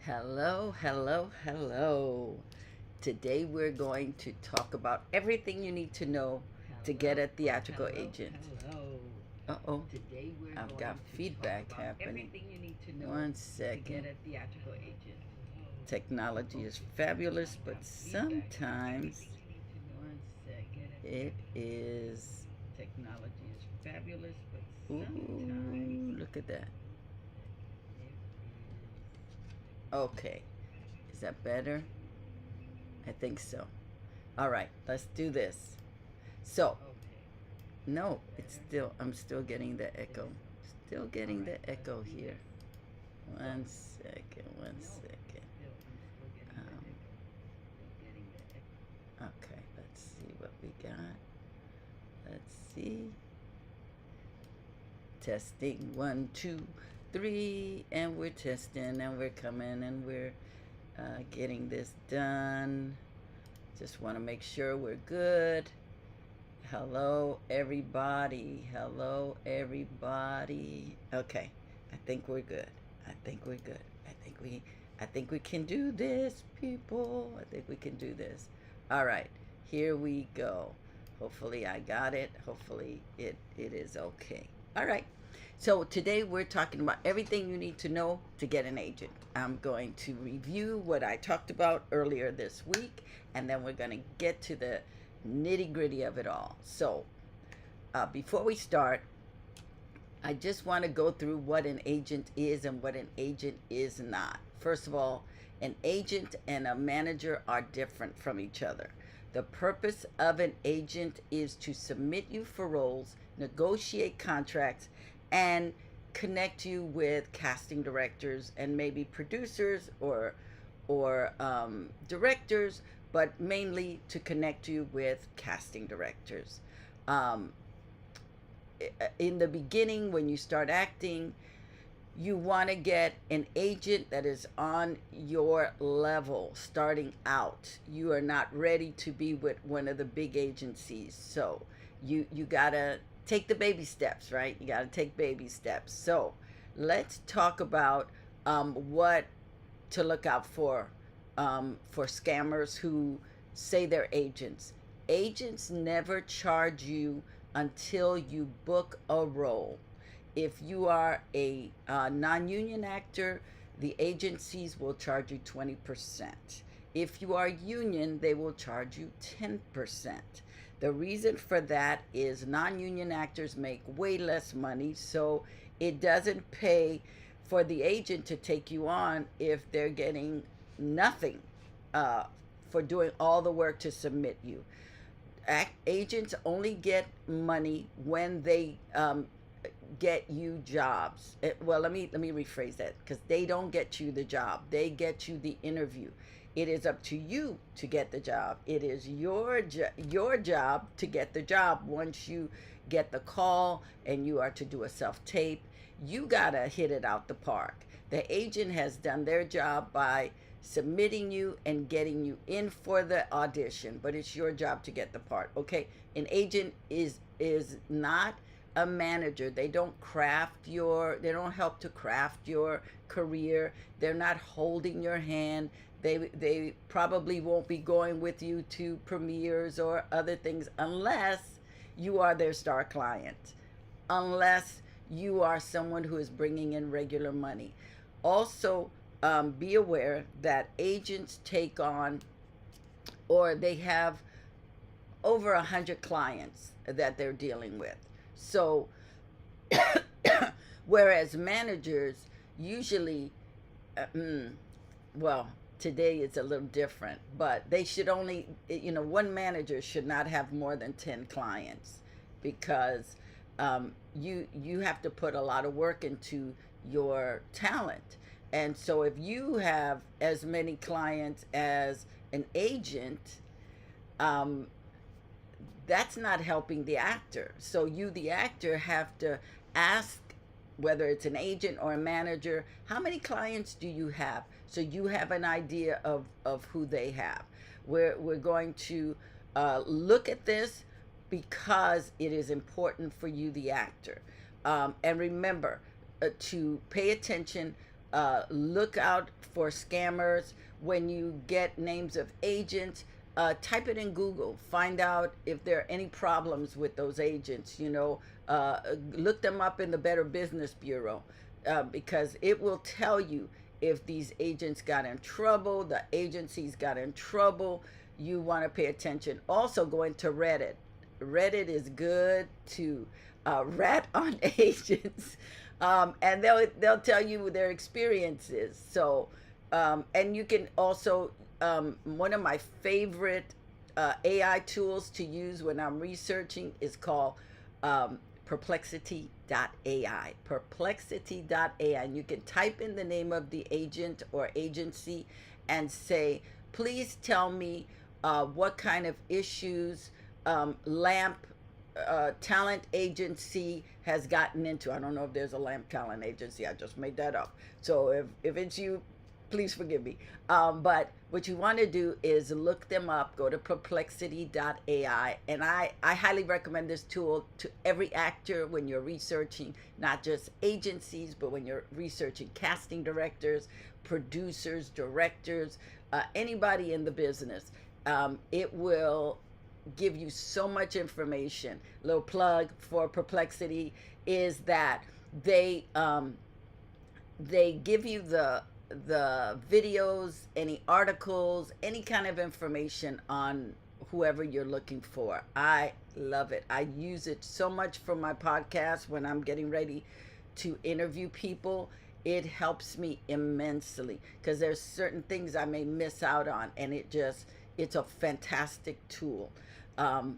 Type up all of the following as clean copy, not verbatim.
Hello, hello, hello. Today we're going to talk about everything you need to know to get a theatrical agent. Hello. Uh-oh, Today we're I've going got to feedback talk about happening. everything you need to know One to get second. a theatrical agent. Technology is fabulous, but sometimes One second. it is. Technology is fabulous, but sometimes Ooh, look at that. it Okay, is that better? I think so. All right, let's do this. So, okay. no, it's Better. still, I'm still getting the It echo. is. Still All getting right. the Let's echo do here. this. So One second, one no, second. I'm still getting the Um, echo. Still getting the echo. okay, let's see what we got. Let's see. Testing one, two, three, and we're testing and we're coming and we're getting this done. Just want to make sure we're good. Hello, everybody. Hello, everybody. Okay, I think we're good. I think we're good. I think we can do this, people. I think we can do this. All right, here we go. Hopefully, I got it. Hopefully, it is okay. All right. So today we're talking about everything you need to know to get an agent. I'm going to review what I talked about earlier this week, and then we're going to get to the nitty gritty of it all. So, before we start, I just want to go through what an agent is and what an agent is not. First of all, an agent and a manager are different from each other. The purpose of an agent is to submit you for roles, negotiate contracts, and connect you with casting directors and maybe producers or directors, but mainly to connect you with casting directors. Um, in the beginning, when you start acting, you want to get an agent that is on your level starting out. You are not ready to be with one of the big agencies, so you got to take the baby steps, right? You got to take baby steps. So let's talk about what to look out for scammers who say they're agents. Agents never charge you until you book a role. If you are a non-union actor, the agencies will charge you 20%. If you are union, they will charge you 10%. The reason for that is non-union actors make way less money, so it doesn't pay for the agent to take you on if they're getting nothing uh, for doing all the work to submit you. Agents only get money when they get you jobs. Well, let me rephrase that, because they don't get you the job. They get you the interview. It is up to you to get the job. It is your job to get the job. Once you get the call and you are to do a self tape, you gotta hit it out the park. The agent has done their job by submitting you and getting you in for the audition, but it's your job to get the part. Okay, an agent is not a manager. They don't help to craft your career. They're not holding your hand. They probably won't be going with you to premieres or other things unless you are their star client, unless you are someone who is bringing in regular money. Also, be aware that agents take on, or they have over 100 clients that they're dealing with. So, whereas managers usually, uh, mm, well, today it's a little different, but they should only, one manager should not have more than 10 clients, because you have to put a lot of work into your talent. And so if you have as many clients as an agent, um, that's not helping the actor. So you, the actor, have to ask, whether it's an agent or a manager, how many clients do you have? So you have an idea of who they have. We're going to look at this because it is important for you, the actor. And remember to pay attention look out for scammers. When you get names of agents, type it in Google. Find out if there are any problems with those agents. Look them up in the Better Business Bureau, because it will tell you if these agents got in trouble, the agencies got in trouble. You want to pay attention. Also, go into Reddit. Reddit is good to rat on agents, and they'll tell you their experiences. So, and you can also, one of my favorite AI tools to use when I'm researching is called perplexity.ai. Perplexity.ai. And you can type in the name of the agent or agency and say, please tell me what kind of issues LAMP talent agency has gotten into. I don't know if there's a LAMP talent agency. I just made that up. So if it's you, please forgive me. But what you want to do is look them up, go to perplexity.ai. And I highly recommend this tool to every actor when you're researching, not just agencies, but when you're researching casting directors, producers, directors, anybody in the business. It will give you so much information. Little plug for Perplexity is that they give you the videos, any articles, any kind of information on whoever you're looking for. I love it. I use it so much for my podcast when I'm getting ready to interview people. It helps me immensely because there's certain things I may miss out on, and it's a fantastic tool.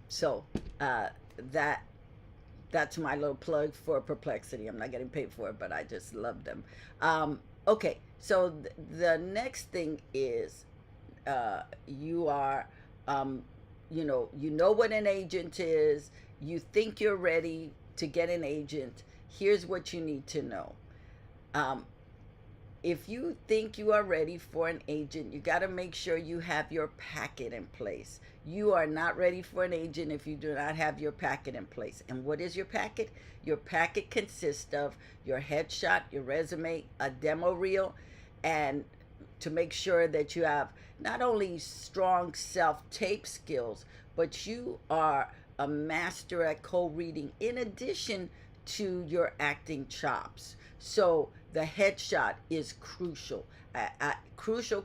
So that's my little plug for Perplexity. I'm not getting paid for it, but I just love them. Okay, so the next thing is you are, you know what an agent is. You think you're ready to get an agent. Here's what you need to know. If you think you are ready for an agent, you got to make sure you have your packet in place. You are not ready for an agent if you do not have your packet in place. And what is your packet? Your packet consists of your headshot, your resume, a demo reel, and to make sure that you have not only strong self-tape skills, but you are a master at co-reading in addition to your acting chops. So the headshot is crucial. Crucial,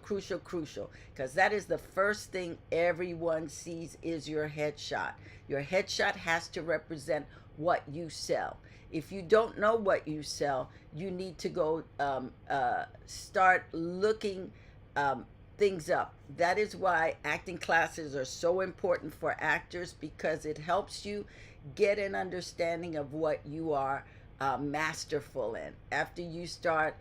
because that is the first thing everyone sees is your headshot. Your headshot has to represent what you sell. If you don't know what you sell, you need to go start looking things up. That is why acting classes are so important for actors, because it helps you get an understanding of what you are masterful in. After you start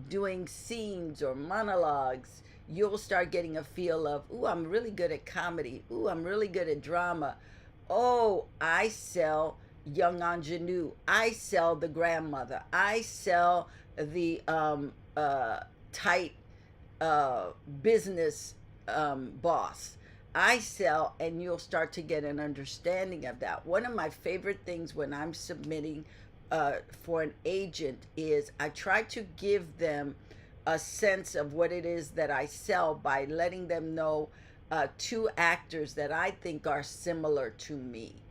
doing scenes or monologues, you'll start getting a feel of, ooh, I'm really good at comedy. Ooh, I'm really good at drama. Oh, I sell young ingenue. I sell the grandmother. I sell the tight business boss. I sell, and you'll start to get an understanding of that. One of my favorite things when I'm submitting for an agent is I try to give them a sense of what it is that I sell by letting them know two actors that I think are similar to me.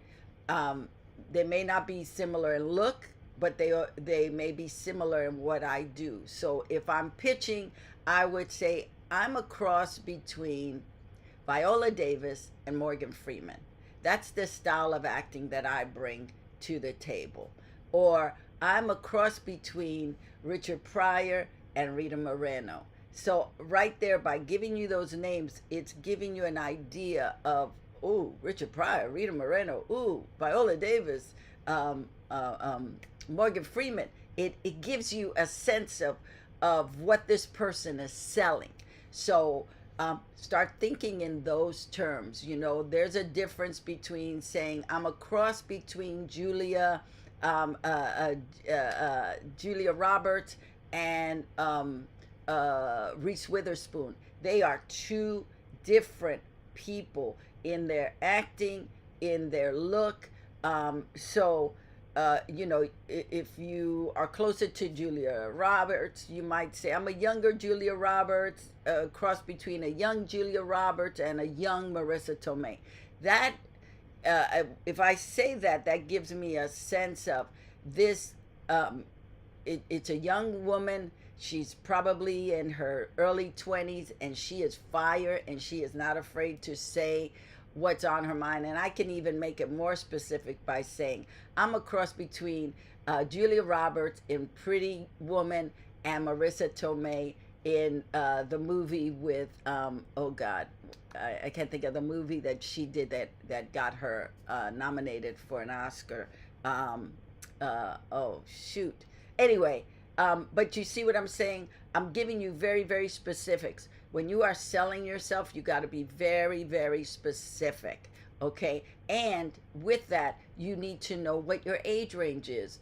They may not be similar in look, but they may be similar in what I do. So if I'm pitching, I would say I'm a cross between Viola Davis and Morgan Freeman. That's the style of acting that I bring to the table. Or I'm a cross between Richard Pryor and Rita Moreno. So right there, by giving you those names, it's giving you an idea of, ooh, Richard Pryor, Rita Moreno, ooh, Viola Davis, Morgan Freeman. It gives you a sense of what this person is selling. So start thinking in those terms. You know, there's a difference between saying I'm a cross between Julia Roberts and Reese Witherspoon. They are two different people in their acting, in their look. So if you are closer to Julia Roberts, you might say, I'm a younger Julia Roberts, a cross between a young Julia Roberts and a young Marissa Tomei. That, if I say that, that gives me a sense of this. Um, it's a young woman. She's probably in her early 20s, and she is fire, and she is not afraid to say what's on her mind. And I can even make it more specific by saying I'm a cross between Julia Roberts in Pretty Woman and Marissa Tomei in the movie with oh God, I can't think of the movie that she did that got her nominated for an Oscar. Oh shoot. Anyway, but you see what I'm saying? I'm giving you very, very specifics. When you are selling yourself, you got to be very, very specific. Okay. And with that, you need to know what your age range is.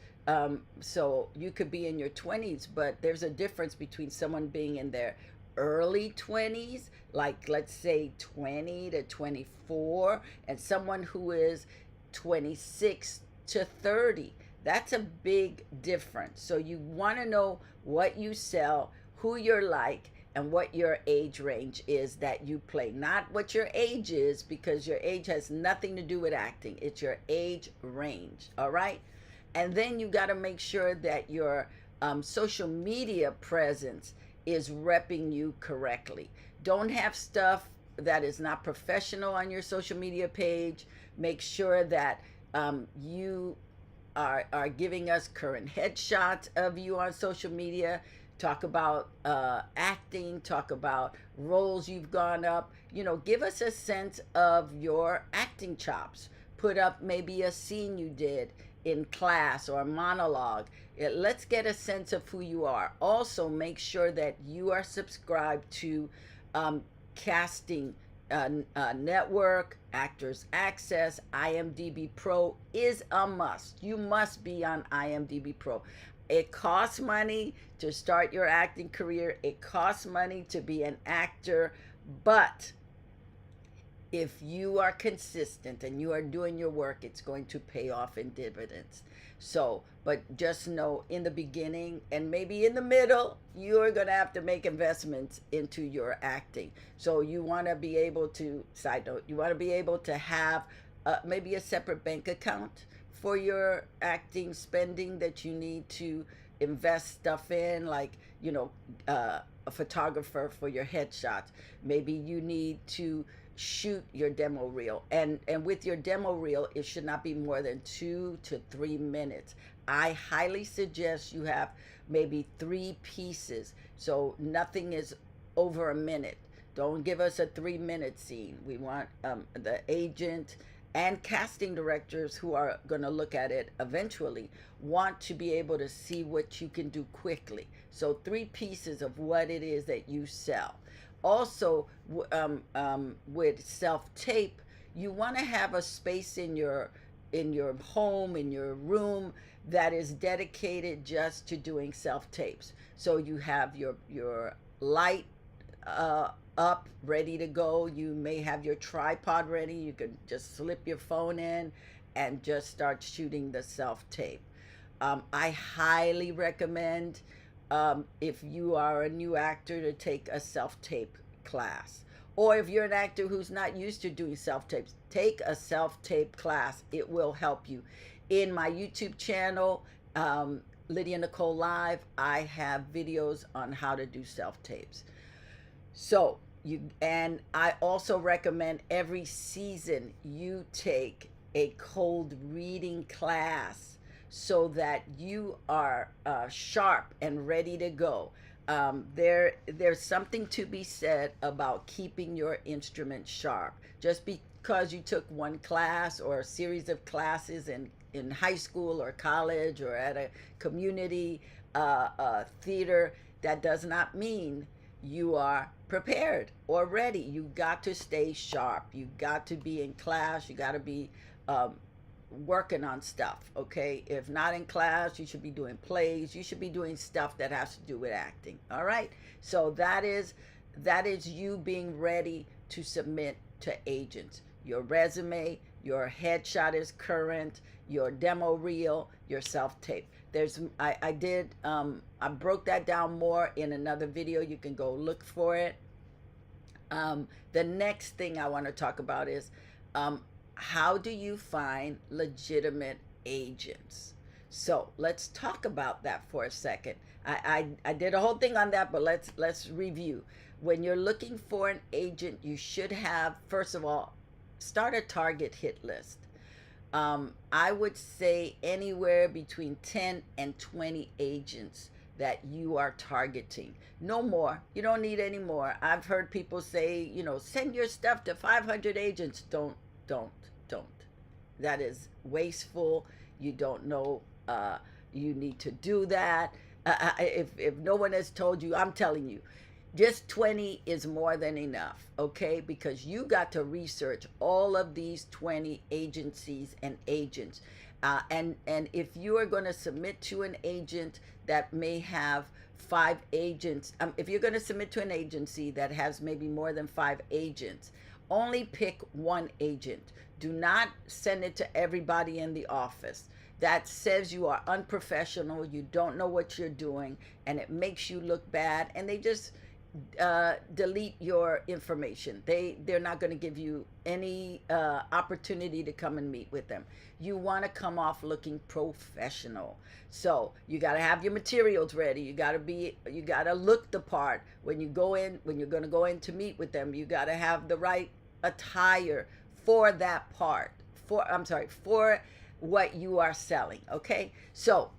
So you could be in your 20s, but there's a difference between someone being in their early 20s, like let's say 20 to 24, and someone who is 26 to 30. That's a big difference. So you want to know what you sell, who you're like, and what your age range is that you play. Not what your age is, because your age has nothing to do with acting. It's your age range. All right. And then you got to make sure that your social media presence is repping you correctly. Don't have stuff that is not professional on your social media page. Make sure that you are giving us current headshots of you on social media. Talk about acting, talk about roles you've gone up. Give us a sense of your acting chops. Put up maybe a scene you did in class or a monologue. Let's get a sense of who you are. Also, make sure that you are subscribed to casting network, Actors Access. IMDb Pro is a must. You must be on IMDb Pro. It costs money to start your acting career. It costs money to be an actor. But if you are consistent and you are doing your work, it's going to pay off in dividends. So, but just know in the beginning and maybe in the middle, you're going to have to make investments into your acting. So you want to be able to, side note, you want to be able to have maybe a separate bank account for your acting spending that you need to invest stuff in, like, a photographer for your headshots. Maybe you need to shoot your demo reel, and with your demo reel, it should not be more than 2 to 3 minutes. I highly suggest you have maybe 3 pieces, so nothing is over a minute. Don't give us a 3-minute scene. We want the agent and casting directors who are going to look at it eventually want to be able to see what you can do quickly. So 3 pieces of what it is that you sell. Also, with self-tape, you want to have a space in your home, in your room, that is dedicated just to doing self-tapes. So you have your light up, ready to go. You may have your tripod ready. You can just slip your phone in and just start shooting the self-tape. I highly recommend, if you are a new actor, to take a self-tape class. Or if you're an actor who's not used to doing self-tapes, take a self-tape class. It will help you. In my YouTube channel, Lydia Nicole Live, I have videos on how to do self-tapes. So and I also recommend every season you take a cold reading class so that you are sharp and ready to go. There's something to be said about keeping your instrument sharp. Just because you took one class or a series of classes in high school or college or at a community theater, that does not mean you are prepared or ready. You got to stay sharp. You got to be in class. You got to be working on stuff. Okay, if not in class, you should be doing plays. You should be doing stuff that has to do with acting. All right, so that is you being ready to submit to agents. your resume, your headshot is current, your demo reel, your self-tape. I broke that down more in another video. You can go look for it. The next thing I want to talk about is how do you find legitimate agents? So let's talk about that for a second. I did a whole thing on that, but let's review. When you're looking for an agent, you should have, first of all, start a target hit list. I would say anywhere between 10 and 20 agents that you are targeting. No more. You don't need any more. I've heard people say, send your stuff to 500 agents. Don't. That is wasteful. You don't know you need to do that. If no one has told you, I'm telling you, just 20 is more than enough, okay? Because you got to research all of these 20 agencies and agents. And if you are going to submit to an agent that may have 5 agents, if you're going to submit to an agency that has maybe more than 5 agents, only pick one agent. Do not send it to everybody in the office. That says you are unprofessional, you don't know what you're doing, and it makes you look bad, and they just delete your information. They're not going to give you any opportunity to come and meet with them. You want to come off looking professional. So you got to have your materials ready. You got to look the part when you're going to go in to meet with them. You got to have the right attire for that part. For what you are selling. Okay, so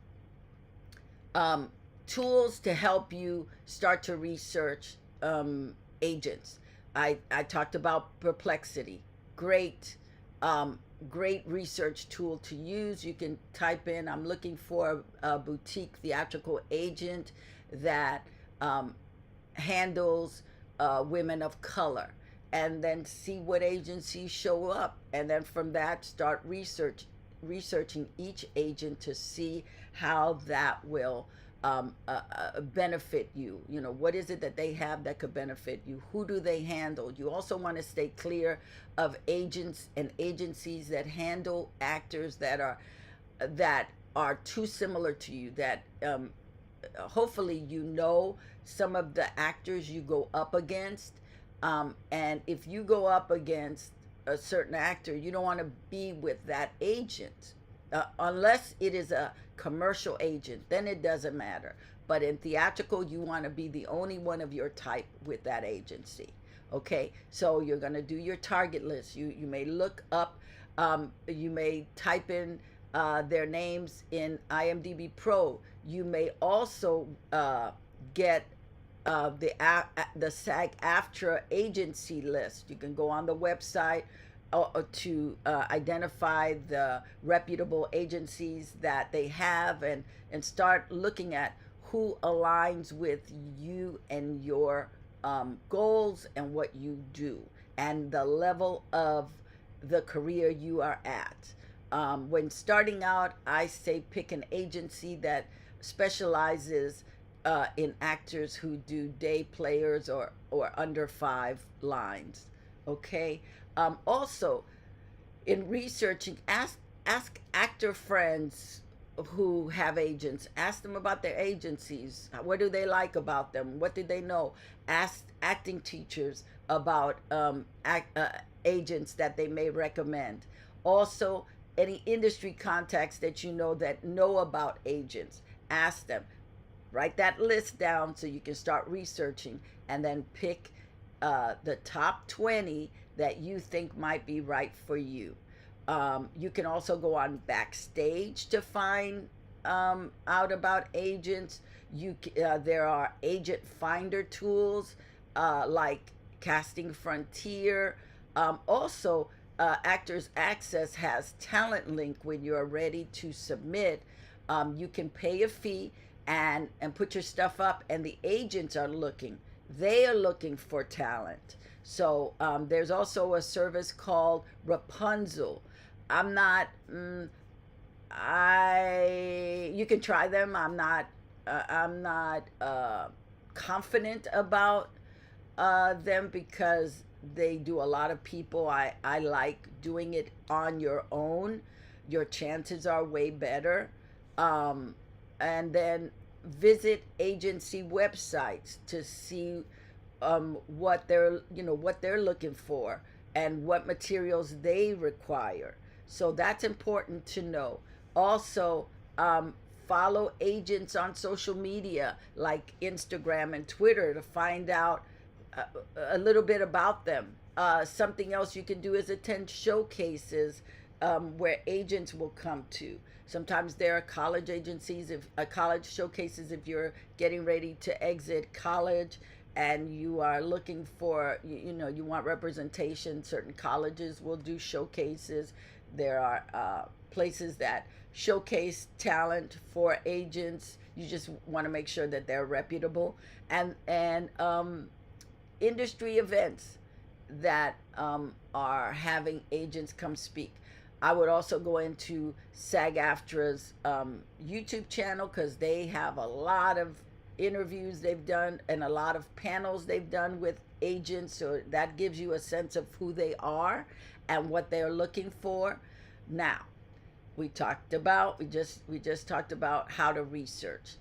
tools to help you start to research agents. I talked about Perplexity. Great research tool to use. You can type in, I'm looking for a boutique theatrical agent that handles women of color, and then see what agencies show up, and then from that start researching each agent to see how that will benefit you. What is it that they have that could benefit you? Who do they handle? You also want to stay clear of agents and agencies that handle actors that are too similar to you, that hopefully some of the actors you go up against, and if you go up against a certain actor, you don't want to be with that agent unless it is a commercial agent. Then it doesn't matter. But in theatrical, you want to be the only one of your type with that agency. Okay, so you're going to do your target list. You may look up, you may type in their names in IMDb Pro. You may also get the SAG-AFTRA agency list. You can go on the website to identify the reputable agencies that they have, and start looking at who aligns with you and your goals and what you do and the level of the career you are at. When starting out, I say pick an agency that specializes in actors who do day players or under 5 lines. Okay. Also, in researching, ask actor friends who have agents. Ask them about their agencies. What do they like about them? What do they know? Ask acting teachers about agents that they may recommend. Also, any industry contacts that you know that know about agents. Ask them. Write that list down so you can start researching, and then pick the top 20 that you think might be right for you. You can also go on Backstage to find out about agents. There are agent finder tools like Casting Frontier. Also, Actors Access has Talent Link. When you're ready to submit, you can pay a fee and put your stuff up, and the agents are looking. They are looking for talent. So there's also a service called Rapunzel. You can try them. I'm not confident about them because they do a lot of people. I like doing it on your own. Your chances are way better. Um, and then visit agency websites to see what they're looking for and what materials they require. So that's important to know. Also, follow agents on social media like Instagram and Twitter to find out a, a little bit about them. Something else you can do is attend showcases where agents will come to. Sometimes there are college agencies, if college showcases, if you're getting ready to exit college and you are looking for, you want representation. Certain colleges will do showcases. There are places that showcase talent for agents. You just want to make sure that they're reputable, and industry events that are having agents come speak. I would also go into SAG-AFTRA's YouTube channel because they have a lot of interviews they've done and a lot of panels they've done with agents. So that gives you a sense of who they are and what they're looking for. Now, we just talked about how to research,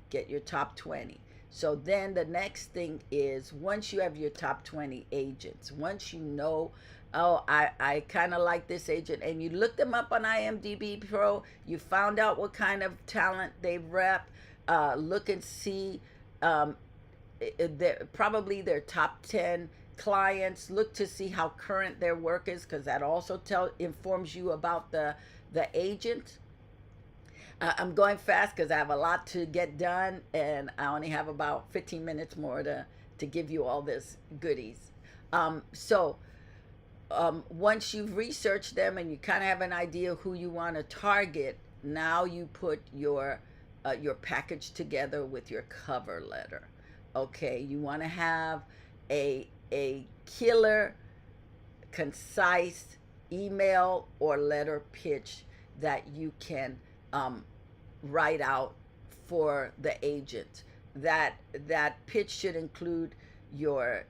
get your top 20. So then the next thing is, once you have your top 20 agents, once you know, oh, I kind of like this agent, and you look them up on IMDb Pro, you found out what kind of talent they rep, look and see probably their top 10 clients. Look to see how current their work is, because that also informs you about the agent. I'm going fast because I have a lot to get done, and I only have about 15 minutes more to give you all this goodies. Once you've researched them and you kind of have an idea who you want to target, now you put your package together with your cover letter. Okay, you want to have a killer, concise email or letter pitch that you can write out for the agent. That pitch should include your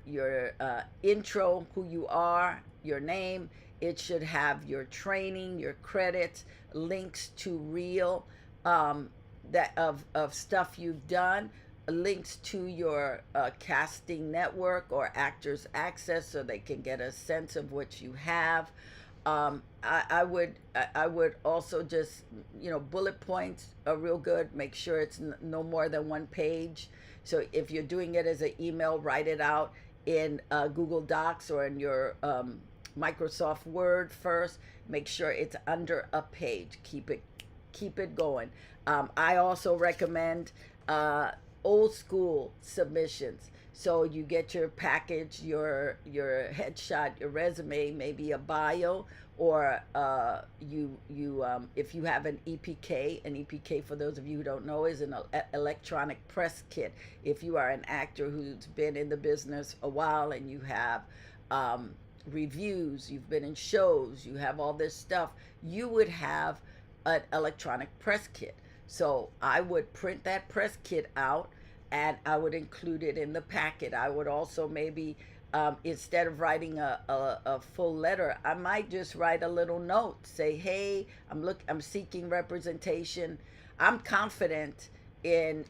intro, who you are, your name. It should have your training, your credits, links to reel that of stuff you've done, links to your casting network or Actors Access, so they can get a sense of what you have. I would also just, bullet points are real good. Make sure it's no more than one page. So if you're doing it as an email, write it out in Google Docs or in your Microsoft Word first. Make sure it's under a page. Keep it going. I also recommend old school submissions. So you get your package, your headshot, your resume, maybe a bio, or if you have an EPK. An EPK, for those of you who don't know, is an electronic press kit. If you are an actor who's been in the business a while and you have reviews, you've been in shows, you have all this stuff, you would have an electronic press kit. So I would print that press kit out and I would include it in the packet. I would also maybe, instead of writing a full letter, I might just write a little note. Say, hey, I'm seeking representation. I'm confident in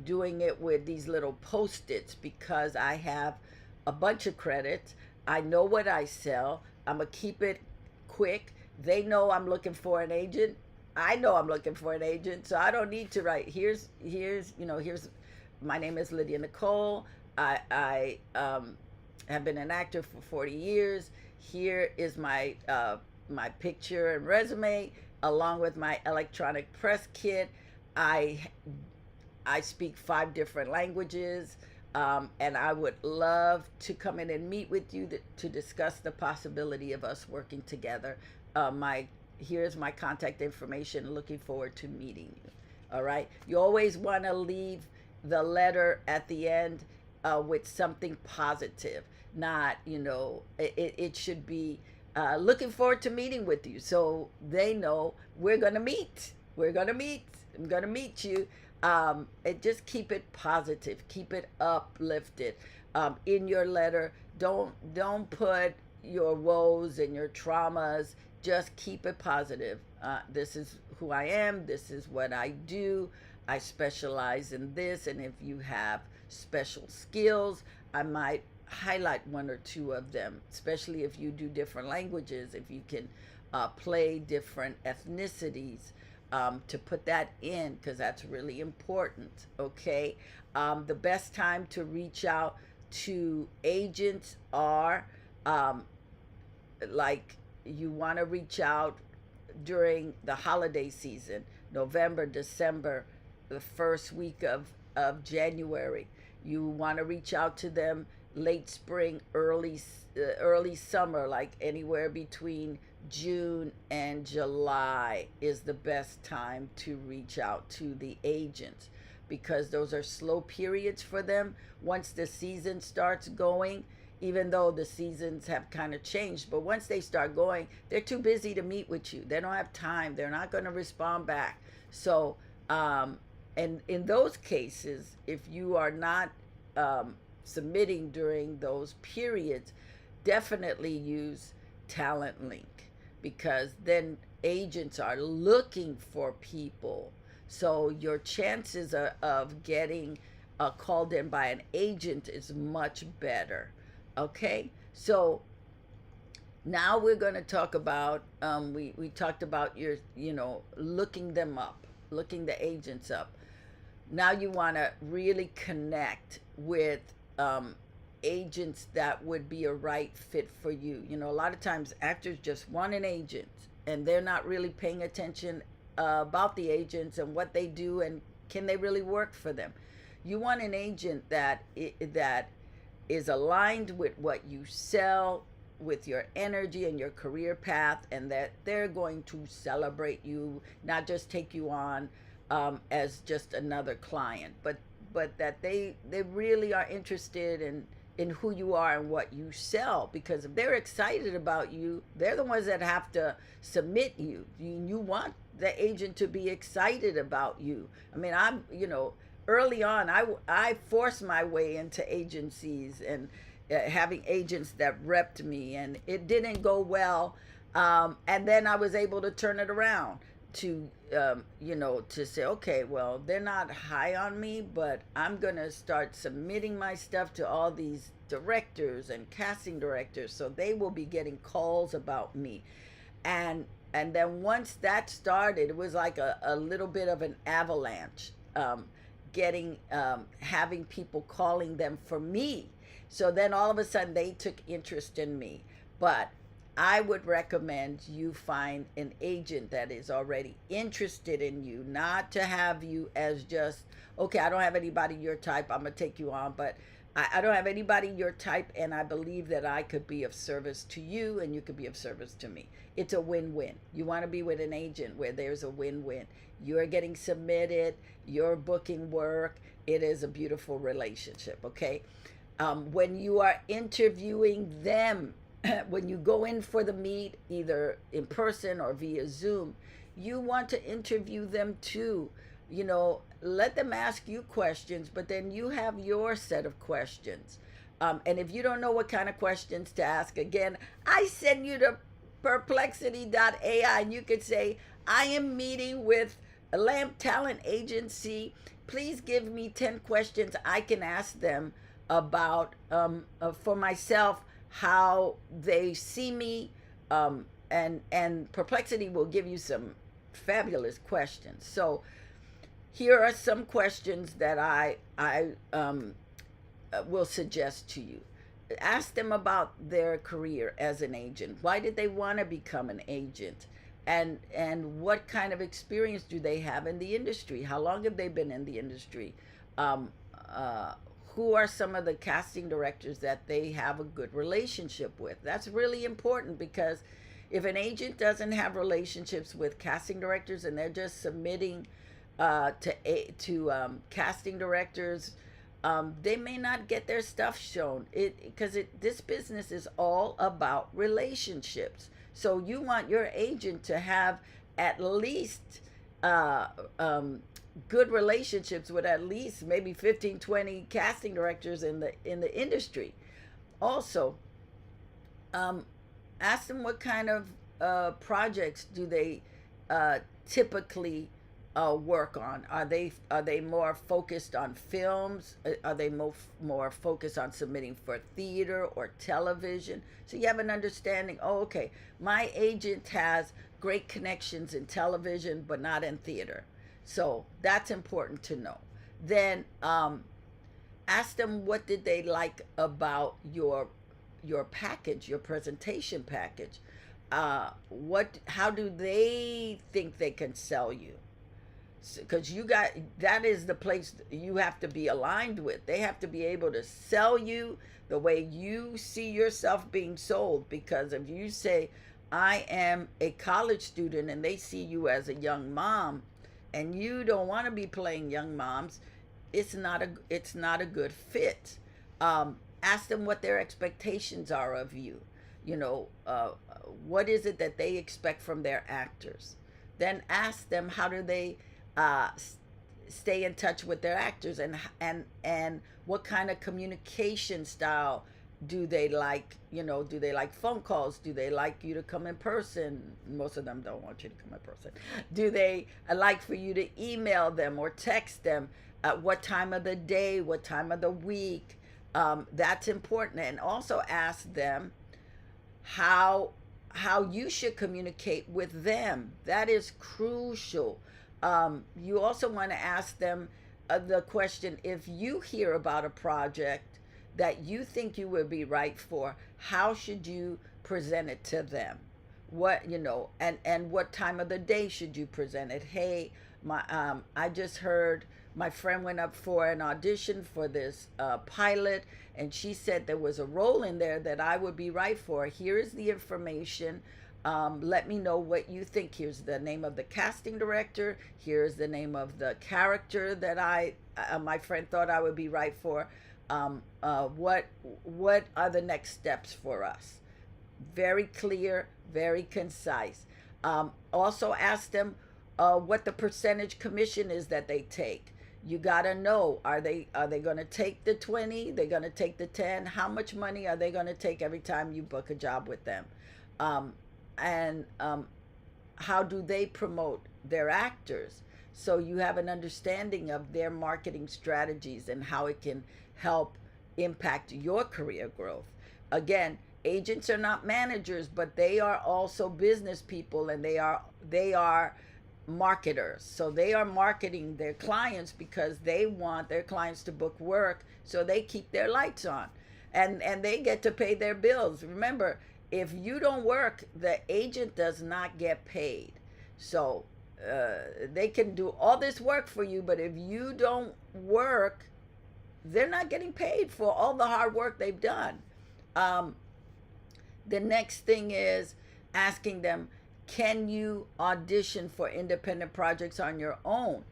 doing it with these little Post-its because I have a bunch of credits. I know what I sell. I'm gonna keep it quick. They know I'm looking for an agent. I know I'm looking for an agent, so I don't need to write. Here's my name is Lydia Nicole. I have been an actor for 40 years. Here is my my picture and resume along with my electronic press kit. I speak 5 different languages, and I would love to come in and meet with you to discuss the possibility of us working together. Here's my contact information. Looking forward to meeting you. All right. You always want to leave the letter at the end with something positive. Not, it should be looking forward to meeting with you. So they know we're going to meet. We're going to meet. I'm going to meet you. And just keep it positive. Keep it uplifted. In your letter, Don't put your woes and your traumas. Just keep it positive. This is who I am. This is what I do. I specialize in this, and if you have special skills, I might highlight one or two of them, especially if you do different languages, if you can play different ethnicities, to put that in, because that's really important. Okay. The best time to reach out to agents are, like, you want to reach out during the holiday season, November, December, the first week of January. You want to reach out to them late spring, early summer, like anywhere between June and July is the best time to reach out to the agents, because those are slow periods for them. Once the season starts going, even though the seasons have kind of changed, but once they start going, they're too busy to meet with you. They don't have time. They're not going to respond back. So, and in those cases, if you are not submitting during those periods, definitely use Talent Link, because then agents are looking for people. So your chances of getting called in by an agent is much better. Okay, so now we're going to talk about, we talked about your, looking them up, looking the agents up. Now you want to really connect with agents that would be a right fit for you. A lot of times actors just want an agent, and they're not really paying attention about the agents and what they do and can they really work for them. You want an agent that is aligned with what you sell, with your energy and your career path, and that they're going to celebrate you, not just take you on as just another client, but that they really are interested in who you are and what you sell. Because if they're excited about you, they're the ones that have to submit you. You want the agent to be excited about you. I mean, early on, I forced my way into agencies and having agents that repped me, and it didn't go well. And then I was able to turn it around to, to say, okay, well, they're not high on me, but I'm going to start submitting my stuff to all these directors and casting directors, so they will be getting calls about me. And then once that started, it was like a little bit of an avalanche, having people calling them for me. So then all of a sudden they took interest in me. But I would recommend you find an agent that is already interested in you, not to have you as just, okay, I don't have anybody your type, I'm going to take you on, but I don't have anybody your type, and I believe that I could be of service to you and you could be of service to me. It's a win-win. You want to be with an agent where there's a win-win. You're getting submitted, you're booking work. It is a beautiful relationship, okay? When you are interviewing them, when you go in for the meet, either in person or via Zoom, you want to interview them too. Let them ask you questions, but then you have your set of questions. And if you don't know what kind of questions to ask, again, I send you to perplexity.ai, and you could say, I am meeting with a Lamp Talent Agency. Please give me 10 questions I can ask them about, for myself, how they see me, and Perplexity will give you some fabulous questions. So here are some questions that I will suggest to you. Ask them about their career as an agent. Why did they want to become an agent? And what kind of experience do they have in the industry? How long have they been in the industry? Who are some of the casting directors that they have a good relationship with? That's really important, because if an agent doesn't have relationships with casting directors and they're just submitting to casting directors, they may not get their stuff shown. Because this business is all about relationships. So you want your agent to have at least good relationships with at least maybe 15, 20 casting directors in the industry. Also, um, ask them what kind of projects do they uh, typically work on. Are they more focused on films? Are they more focused on submitting for theater or television? So you have an understanding. Oh, okay, my agent has great connections in television, but not in theater. So that's important to know. Then ask them what did they like about your package, your presentation package. What how do they think they can sell you? Because you got, that is the place you have to be aligned with. They have to be able to sell you the way you see yourself being sold. Because if you say, I am a college student, and they see you as a young mom, and you don't want to be playing young moms, it's not a good fit. Ask them what their expectations are of you. You know, what is it that they expect from their actors? Then ask them how do they uh, stay in touch with their actors, and what kind of communication style do they like. You know, do they like phone calls? Do they like you to come in person? Most of them don't want you to come in person. Do they like for you to email them or text them? At what time of the day, what time of the week? That's important. And also ask them how you should communicate with them. That is crucial. You also want to ask them the question, if you hear about a project that you think you would be right for, how should you present it to them? What, and what time of the day should you present it? Hey, I just heard my friend went up for an audition for this pilot, and she said there was a role in there that I would be right for. Here is the information. Let me know what you think. Here's the name of the casting director. Here's the name of the character that my friend thought I would be right for. What are the next steps for us? Very clear, very concise. Also ask them what the percentage commission is that they take. You gotta know, are they going to take the 20? They're going to take the 10? How much money are they going to take every time you book a job with them? And how do they promote their actors? So you have an understanding of their marketing strategies and how it can help impact your career growth. Again, agents are not managers, but they are also business people, and they are marketers. So they are marketing their clients because they want their clients to book work, so they keep their lights on, and they get to pay their bills. Remember, if you don't work, the agent does not get paid. So they can do all this work for you, but if you don't work, they're not getting paid for all the hard work they've done. The next thing is asking them, can you audition for independent projects on your own,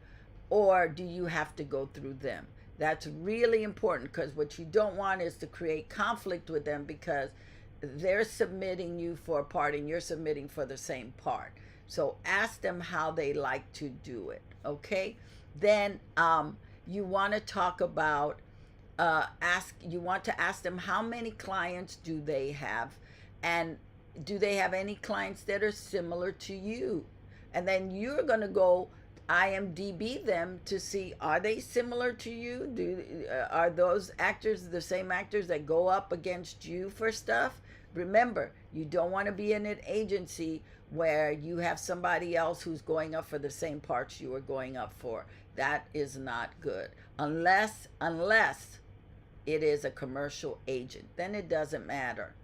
or do you have to go through them? That's really important, because what you don't want is to create conflict with them, because they're submitting you for a part and you're submitting for the same part. So ask them how they like to do it. Okay. Then you want to talk about you want to ask them, how many clients do they have, and do they have any clients that are similar to you? And then you're going to go IMDb them to see, are they similar to you? Are those actors the same actors that go up against you for stuff? Remember, you don't want to be in an agency where you have somebody else who's going up for the same parts you are going up for. That is not good. Unless it is a commercial agent, then it doesn't matter.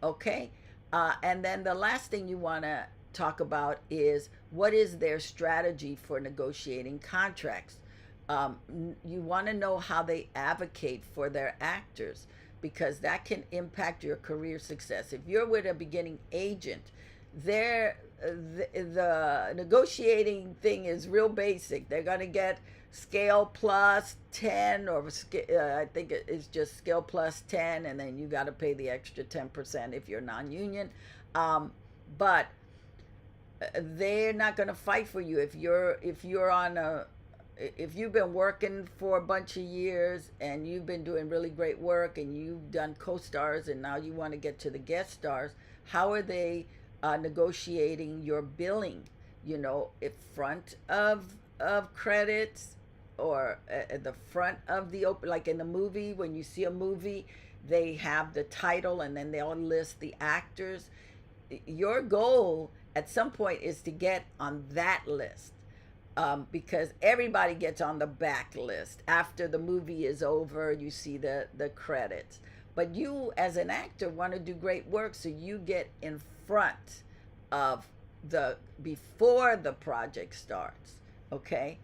Okay. And then the last thing you want to talk about is, what is their strategy for negotiating contracts? You want to know how they advocate for their actors, because that can impact your career success. If you're with a beginning agent, the negotiating thing is real basic. They're going to get scale plus 10, or I think it's just scale plus 10, and then you got to pay the extra 10% if you're non-union. But they're not going to fight for you if you're on if you've been working for a bunch of years and you've been doing really great work and you've done co-stars and now you want to get to the guest stars, how are they negotiating your billing? You know, in front of credits, or at the front of the open, like in the movie, when you see a movie, they have the title and then they'll list the actors. Your goal at some point is to get on that list, because everybody gets on the back list after the movie is over. You see the credits, but you as an actor want to do great work, so you get in front of the before the project starts. Okay,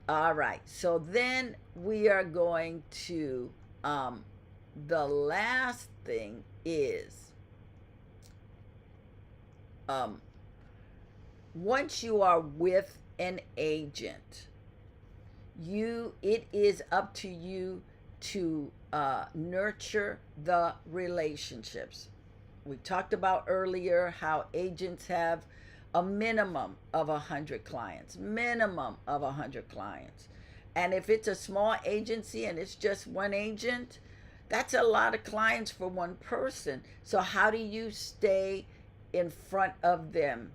all right. So then we are going to the last thing is once you are with an agent, it is up to you to nurture the relationships. We talked about earlier how agents have a minimum of 100 clients, minimum of 100 clients. And if it's a small agency and it's just one agent, that's a lot of clients for one person. So how do you stay in front of them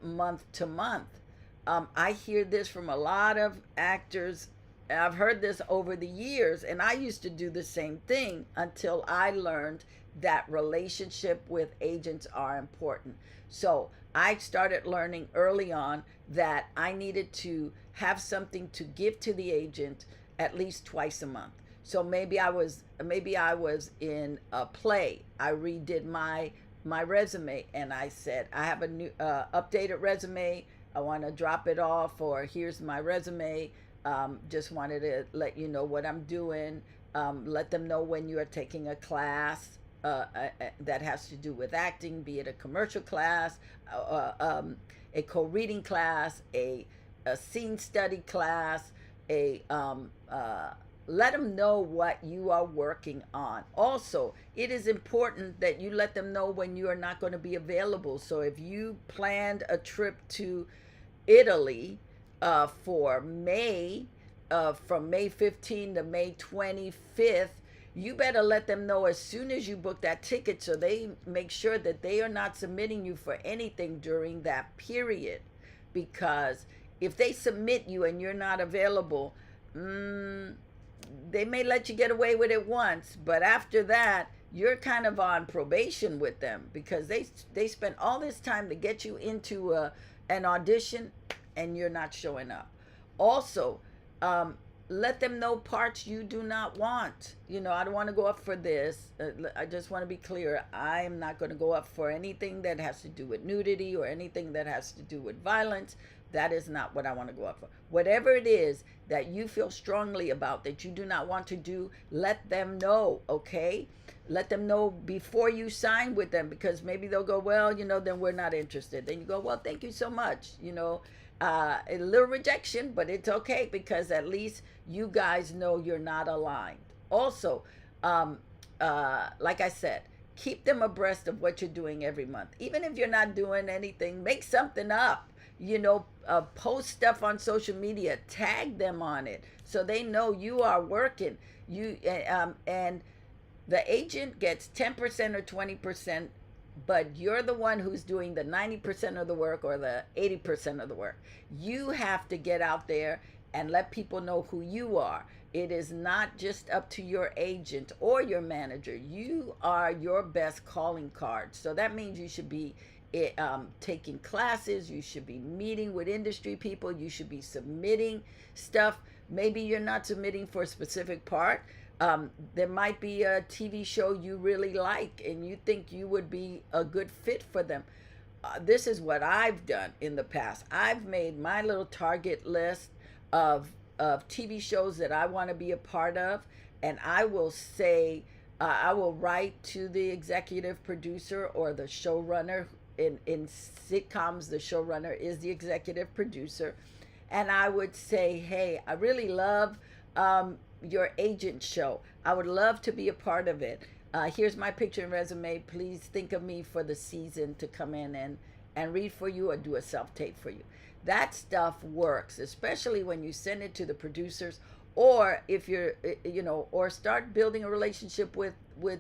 month to month? I hear this from a lot of actors. I've heard this over the years, and I used to do the same thing until I learned that relationship with agents are important. So I started learning early on that I needed to have something to give to the agent at least twice a month. So maybe I was in a play. I redid my resume and I said, I have a new updated resume. I want to drop it off, or here's my resume. Just wanted to let you know what I'm doing. Let them know when you are taking a class that has to do with acting, be it a commercial class, a co-reading class, a scene study class, let them know what you are working on. Also, it is important that you let them know when you are not going to be available. So if you planned a trip to Italy for May, from May 15 to May 25th, you better let them know as soon as you book that ticket, so they make sure that they are not submitting you for anything during that period. Because if they submit you and you're not available, they may let you get away with it once, but after that, you're kind of on probation with them, because they spent all this time to get you into an audition and you're not showing up. Also, let them know parts you do not want. You know, I don't want to go up for this. I just want to be clear. I am not going to go up for anything that has to do with nudity or anything that has to do with violence. That is not what I want to go up for. Whatever it is that you feel strongly about that you do not want to do, let them know, okay? Let them know before you sign with them, because maybe they'll go, well, then we're not interested. Then you go, well, thank you so much. A little rejection, but it's okay, because at least you guys know you're not aligned. Also, like I said, keep them abreast of what you're doing every month. Even if you're not doing anything, make something up. Post stuff on social media, tag them on it, so they know you are working. And the agent gets 10% or 20%, but you're the one who's doing the 90% of the work or the 80% of the work. You have to get out there and let people know who you are. It is not just up to your agent or your manager. You are your best calling card. So that means you should be taking classes, you should be meeting with industry people, you should be submitting stuff. Maybe you're not submitting for a specific part. There might be a TV show you really like and you think you would be a good fit for them. This is what I've done in the past. I've made my little target list of TV shows that I want to be a part of, and I will say, I will write to the executive producer or the showrunner. In sitcoms, the showrunner is the executive producer. And I would say, hey, I really love your agent show. I would love to be a part of it. Here's my picture and resume. Please think of me for the season to come in and read for you or do a self-tape for you. That stuff works, especially when you send it to the producers, or if you're, or start building a relationship with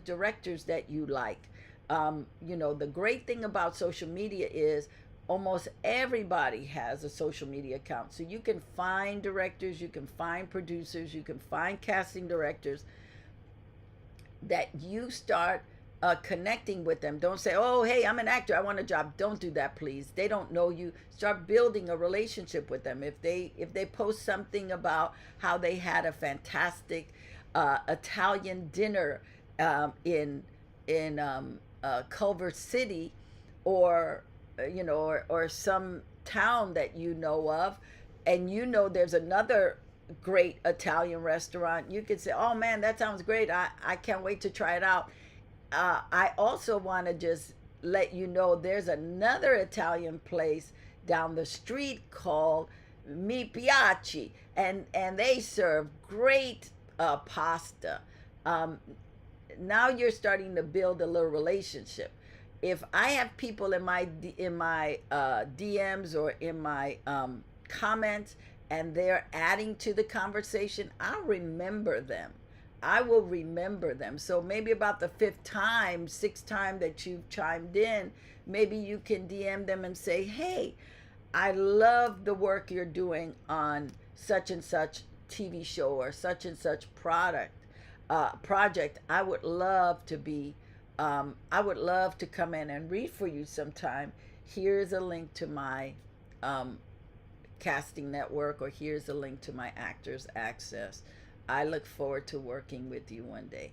directors that you like. The great thing about social media is almost everybody has a social media account. So you can find directors, you can find producers, you can find casting directors that you start connecting with them. Don't say, "Oh, hey, I'm an actor, I want a job." Don't do that, please. They don't know you. Start building a relationship with them. If they post something about how they had a fantastic Italian dinner in Culver City, or or some town that you know of, and there's another great Italian restaurant, you could say, "Oh man, that sounds great. I can't wait to try it out." I also want to just let you know there's another Italian place down the street called Mi Piaci, and they serve great pasta. Um, Now you're starting to build a little relationship. If I have people in my DMs or in my comments, and they're adding to the conversation, I'll remember them. I will remember them. So maybe about the fifth time, sixth time that you've chimed in, maybe you can DM them and say, "Hey, I love the work you're doing on such and such TV show or such and such project. I would love to come in and read for you sometime. Here's a link to my um, casting network, or here's a link to my Actors Access. I look forward to working with you one day."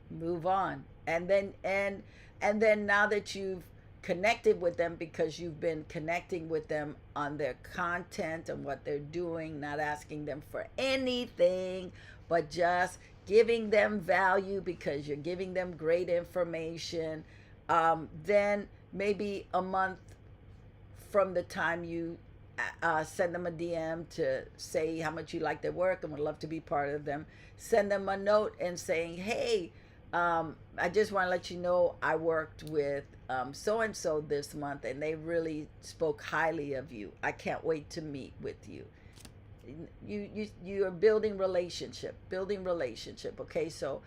Move on. And then now that you've connected with them, because you've been connecting with them on their content and what they're doing, not asking them for anything, but just giving them value because you're giving them great information, then maybe a month from the time you send them a DM to say how much you like their work and would love to be part of them, send them a note and saying, "Hey, I just want to let you know I worked with so and so this month, and they really spoke highly of you. I can't wait to meet with you." You are building relationship. Okay, so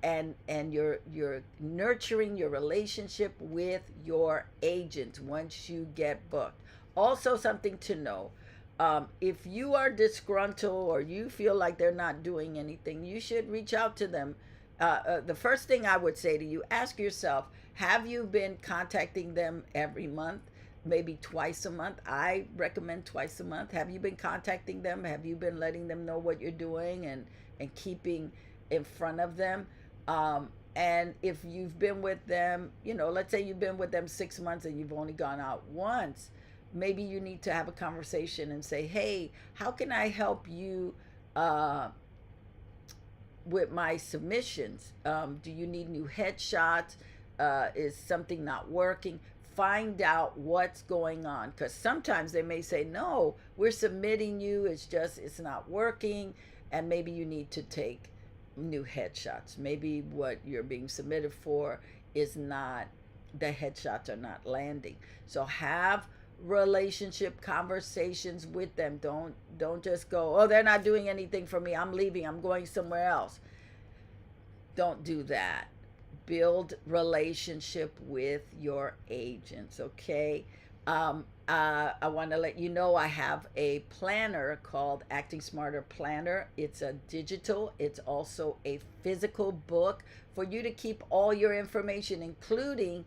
and you're nurturing your relationship with your agent once you get booked. Also, something to know, if you are disgruntled or you feel like they're not doing anything, you should reach out to them. The first thing I would say to you, ask yourself, have you been contacting them every month? Maybe twice a month. I recommend twice a month. Have you been contacting them? Have you been letting them know what you're doing and keeping in front of them? And if you've been with them, let's say you've been with them 6 months and you've only gone out once, maybe you need to have a conversation and say, "Hey, how can I help you with my submissions? Do you need new headshots? Is something not working?" Find out what's going on, because sometimes they may say, "No, we're submitting you, it's not working," and maybe you need to take new headshots. Maybe what you're being submitted for is not, the headshots are not landing. So have relationship conversations with them. Don't just go, "Oh, they're not doing anything for me, I'm leaving, I'm going somewhere else." Don't do that. Build relationship with your agents, okay? I want to let you know I have a planner called Acting Smarter Planner. It's a digital, it's also a physical book for you to keep all your information, including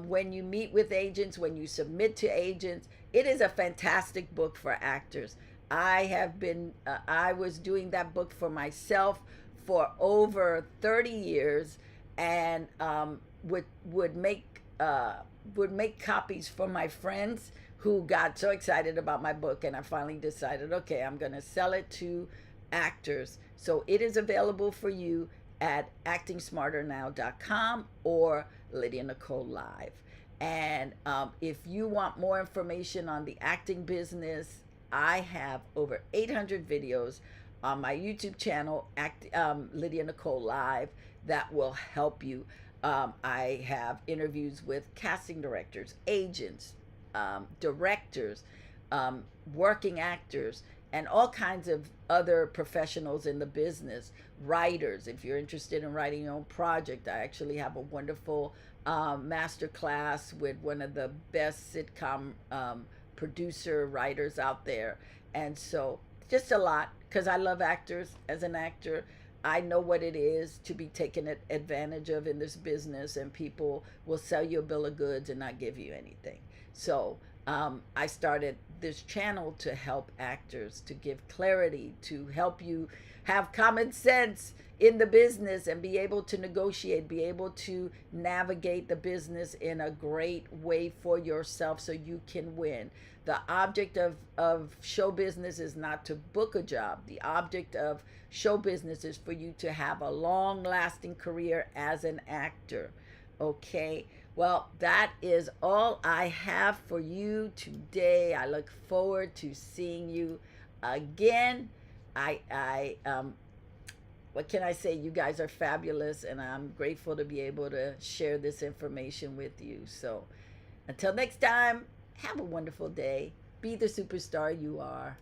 when you meet with agents, when you submit to agents. It is a fantastic book for actors. I was doing that book for myself for over 30 years, and would make copies for my friends who got so excited about my book, and I finally decided, okay, I'm going to sell it to actors. So it is available for you at actingsmarternow.com or Lydia Nicole Live. And if you want more information on the acting business, I have over 800 videos on my YouTube channel, Lydia Nicole Live, that will help you. I have interviews with casting directors, agents, directors, working actors, and all kinds of other professionals in the business, writers. If you're interested in writing your own project, I actually have a wonderful master class with one of the best sitcom producer writers out there. And so, just a lot, because I love actors. As an actor, I know what it is to be taken advantage of in this business, and people will sell you a bill of goods and not give you anything. So I started this channel to help actors, to give clarity, to help you have common sense in the business and be able to negotiate, be able to navigate the business in a great way for yourself so you can win. The object of show business is not to book a job. The object of show business is for you to have a long lasting career as an actor. Okay. Well, that is all I have for you today. I look forward to seeing you again. What can I say? You guys are fabulous, and I'm grateful to be able to share this information with you. So, until next time, have a wonderful day. Be the superstar you are.